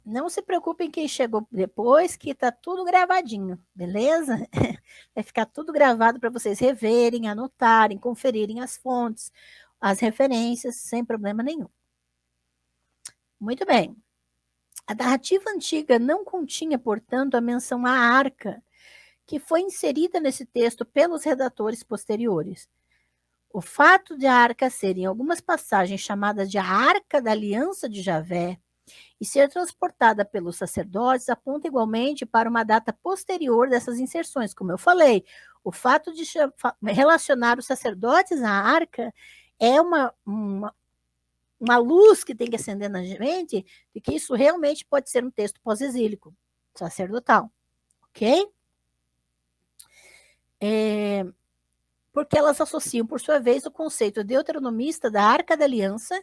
não se preocupem quem chegou depois, que está tudo gravadinho, beleza? Vai ficar tudo gravado para vocês reverem, anotarem, conferirem as fontes, as referências, sem problema nenhum. Muito bem. A narrativa antiga não continha, portanto, a menção à arca, que foi inserida nesse texto pelos redatores posteriores. O fato de a arca ser, em algumas passagens, chamada de a Arca da Aliança de Javé e ser transportada pelos sacerdotes aponta igualmente para uma data posterior dessas inserções. Como eu falei, o fato de relacionar os sacerdotes à arca é uma luz que tem que acender na gente de que isso realmente pode ser um texto pós-exílico, sacerdotal. Ok? Porque elas associam, por sua vez, o conceito deuteronomista da Arca da Aliança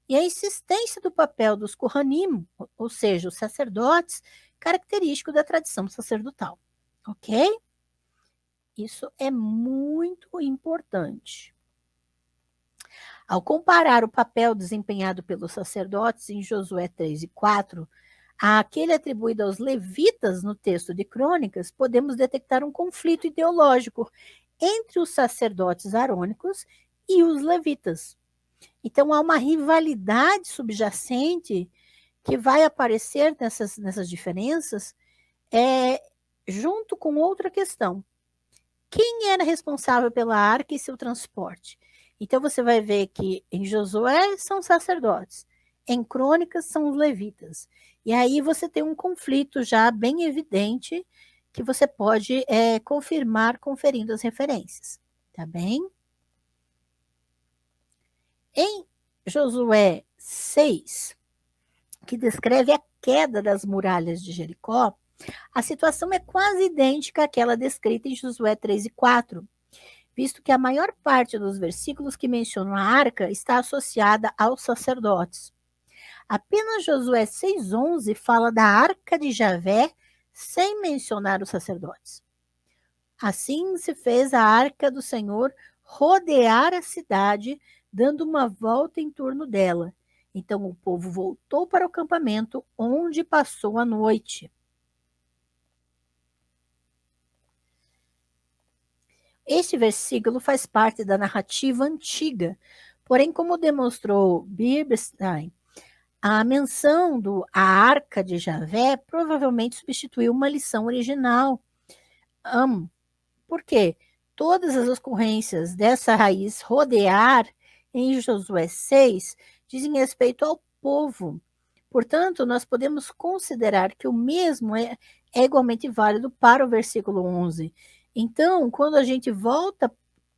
e a insistência do papel dos Kohanim, ou seja, os sacerdotes, característico da tradição sacerdotal. Ok? Isso é muito importante. Ao comparar o papel desempenhado pelos sacerdotes em Josué 3 e 4 àquele atribuído aos levitas no texto de Crônicas, podemos detectar um conflito ideológico entre os sacerdotes arônicos e os levitas. Então, há uma rivalidade subjacente que vai aparecer nessas diferenças, junto com outra questão. Quem era responsável pela arca e seu transporte? Então, você vai ver que em Josué são sacerdotes, em Crônicas são os levitas. E aí você tem um conflito já bem evidente que você pode confirmar conferindo as referências, tá bem? Em Josué 6, que descreve a queda das muralhas de Jericó, a situação é quase idêntica àquela descrita em Josué 3 e 4, visto que a maior parte dos versículos que mencionam a arca está associada aos sacerdotes. Apenas Josué 6,11 fala da arca de Javé sem mencionar os sacerdotes. Assim se fez a arca do Senhor rodear a cidade, dando uma volta em torno dela. Então o povo voltou para o acampamento, onde passou a noite. Este versículo faz parte da narrativa antiga, porém, como demonstrou Birbenstein, a menção a Arca de Javé provavelmente substituiu uma lição original. Por quê? Todas as ocorrências dessa raiz rodear em Josué 6 dizem respeito ao povo. Portanto, nós podemos considerar que o mesmo é igualmente válido para o versículo 11. Então, quando a gente volta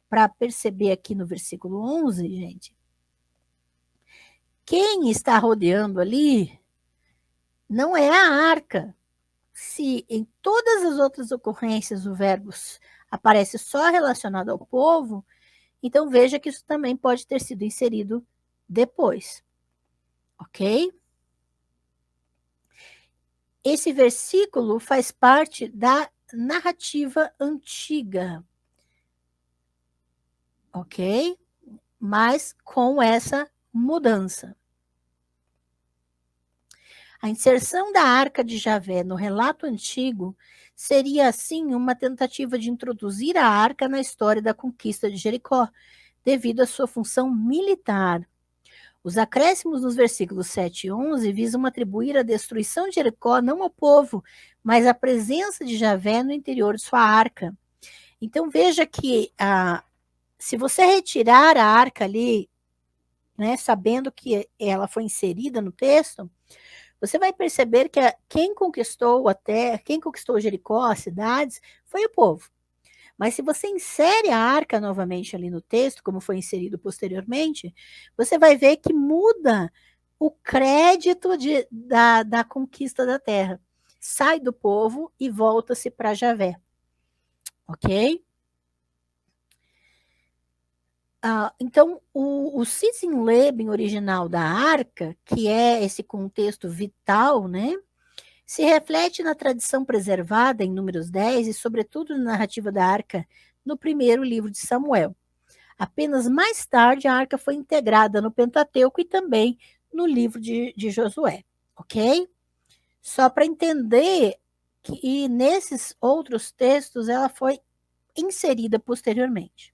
para perceber aqui no versículo 11, gente, quem está rodeando ali não é a arca. Se em todas as outras ocorrências o verbo aparece só relacionado ao povo, então veja que isso também pode ter sido inserido depois. Ok? Esse versículo faz parte da narrativa antiga. Ok? Mas com essa mudança. A inserção da Arca de Javé no relato antigo seria, assim, uma tentativa de introduzir a arca na história da conquista de Jericó, devido à sua função militar. Os acréscimos nos versículos 7 e 11 visam atribuir a destruição de Jericó não ao povo, mas à presença de Javé no interior de sua arca. Então, veja que se você retirar a arca ali, né, sabendo que ela foi inserida no texto, você vai perceber que quem conquistou Jericó, as cidades, foi o povo. Mas se você insere a arca novamente ali no texto, como foi inserido posteriormente, você vai ver que muda o crédito da conquista da terra. Sai do povo e volta-se para Javé. Ok? Então, o Sisinleben original da arca, que é esse contexto vital, né, se reflete na tradição preservada em Números 10 e, sobretudo, na narrativa da arca no primeiro livro de Samuel. Apenas mais tarde, a arca foi integrada no Pentateuco e também no livro de Josué, ok? Só para entender que nesses outros textos ela foi inserida posteriormente.